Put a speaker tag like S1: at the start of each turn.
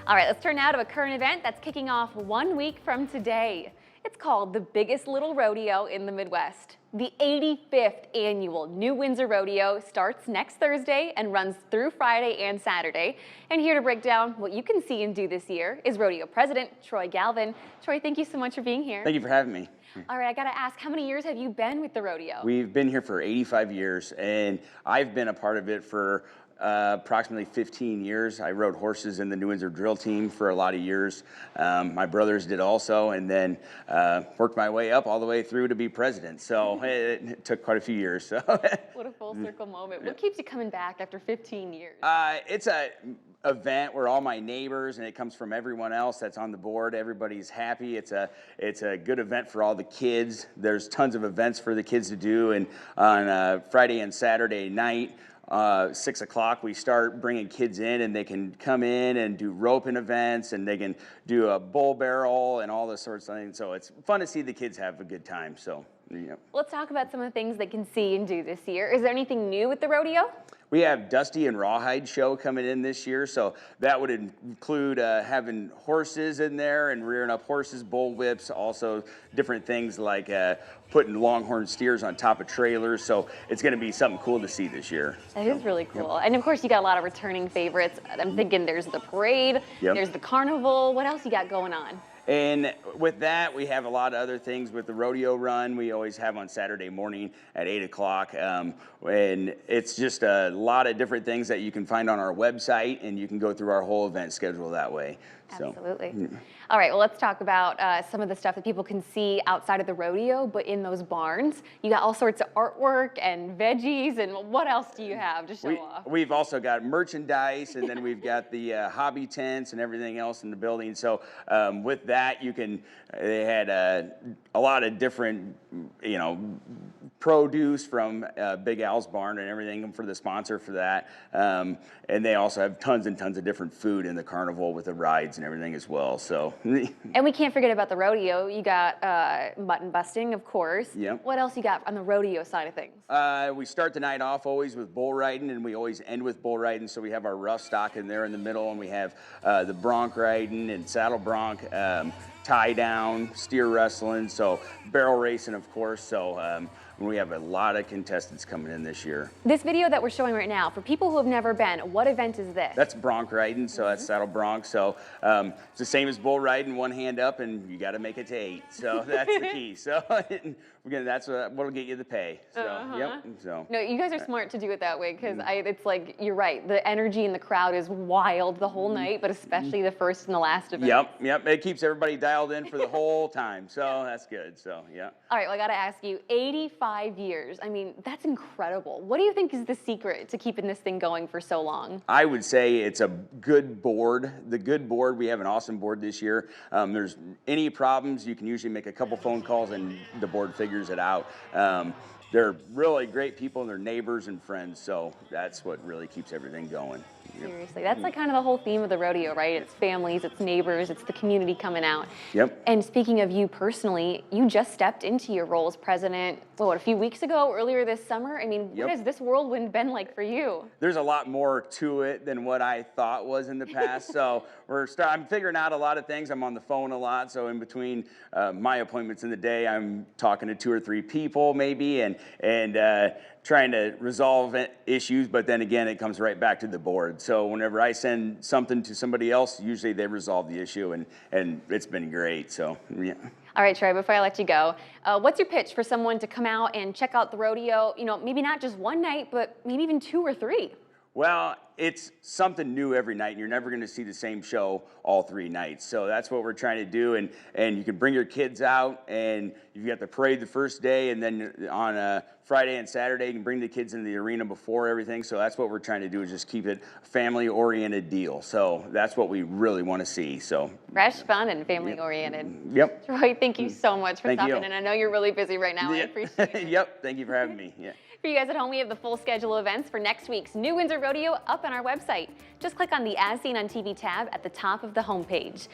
S1: All right, let's turn now to a current event that's kicking off 1 week from today. It's called the biggest little rodeo in the Midwest. The 85th annual New Windsor Rodeo starts next Thursday and runs through Friday and Saturday. And here to break down what you can see and do this year is Rodeo President Troy Galvin. Troy, thank you so much for being here.
S2: Thank you for having me.
S1: All right, I gotta ask, how many years have you been with the rodeo?
S2: We've been here for 85 years, and I've been a part of it for approximately 15 years. I rode horses in the New Windsor drill team for a lot of years. My brothers did also, and then worked my way up all the way through to be president. So it took quite a few years. So.
S1: What a full circle moment. What keeps you coming back after 15 years?
S2: It's a event where all my neighbors, and it comes from everyone else that's on the board. Everybody's happy. It's a good event for all the kids. There's tons of events for the kids to do, and on Friday and Saturday night, 6 o'clock, we start bringing kids in, and they can come in and do roping events, and they can do a bull barrel and all this sorts of things. So it's fun to see the kids have a good time. So, yeah.
S1: Let's talk about some of the things they can see and do this year. Is there anything new with the rodeo?
S2: We have Dusty and Rawhide show coming in this year, so that would include having horses in there and rearing up horses, bull whips, also different things like putting longhorn steers on top of trailers. So it's going to be something cool to see this year.
S1: That is really cool. Yep. And of course, you got a lot of returning favorites. I'm thinking there's the parade, there's the carnival. What else you got going on?
S2: And with that, we have a lot of other things with the rodeo run. We always have on Saturday morning at 8 o'clock. And it's just a lot of different things that you can find on our website, and you can go through our whole event schedule that way.
S1: Absolutely. So, all right, well, let's talk about some of the stuff that people can see outside of the rodeo, but in those barns. You got all sorts of artwork and veggies, and what else do you have to show off?
S2: We've also got merchandise, and then we've got the hobby tents and everything else in the building. So with that, they had a lot of different, produce from Big Al's barn and everything for the sponsor for that. And they also have tons and tons of different food in the carnival with the rides and everything as well. So.
S1: And we can't forget about the rodeo. You got mutton busting, of course.
S2: Yep.
S1: What else you got on the rodeo side of things?
S2: We start the night off always with bull riding, and we always end with bull riding. So we have our rough stock in there in the middle, and we have the bronc riding and saddle bronc, tie down, steer wrestling, so barrel racing, of course. So we have a lot of contestants coming in this year.
S1: This video that we're showing right now, for people who have never been, what event is this?
S2: That's bronc riding, so that's saddle bronc. So it's the same as bull riding, one hand up, and you got to make it to 8. So that's the key. So again, that's what'll get you the pay. So yep. So
S1: no, you guys are smart to do it that way, because it's like, you're right. The energy in the crowd is wild the whole night, but especially the first and the last event.
S2: Yep. It keeps everybody dialed in for the whole time. So that's good. So yeah.
S1: All right. Well, I got to ask you, 85 years. I mean, that's incredible. What do you think is the secret to keeping this thing going for so long? I
S2: would say it's a good board. The good board, we have an awesome board this year. There's any problems, you can usually make a couple phone calls and the board figures it out. They're really great people, and they're neighbors and friends, so that's what really keeps everything going.
S1: Seriously, that's like kind of the whole theme of the rodeo, right? It's families, it's neighbors, it's the community coming out.
S2: Yep.
S1: And speaking of you personally, you just stepped into your role as president, a few weeks ago, earlier this summer? I mean, what has this whirlwind been like for you?
S2: There's a lot more to it than what I thought was in the past. So I'm figuring out a lot of things. I'm on the phone a lot, so in between my appointments in the day, I'm talking to 2 or 3 people maybe, and trying to resolve issues, but then again, it comes right back to the board. So whenever I send something to somebody else, usually they resolve the issue, and it's been great. So yeah.
S1: All right, Troy, before I let you go, what's your pitch for someone to come out and check out the rodeo, maybe not just one night, but maybe even 2 or 3?
S2: Well, it's something new every night, and you're never going to see the same show all 3 nights. So that's what we're trying to do, and you can bring your kids out, and you've got the parade the first day, and then on Friday and Saturday, you can bring the kids into the arena before everything. So that's what we're trying to do, is just keep it a family-oriented deal. So that's what we really want to see. So
S1: fresh, fun, and family-oriented.
S2: Yep.
S1: Troy, thank you so much for stopping in. And I know you're really busy right now. I appreciate it.
S2: Yep. Thank you for having me. Yeah.
S1: For you guys at home, we have the full schedule of events for next week's New Windsor Rodeo up on our website. Just click on the As Seen on TV tab at the top of the homepage.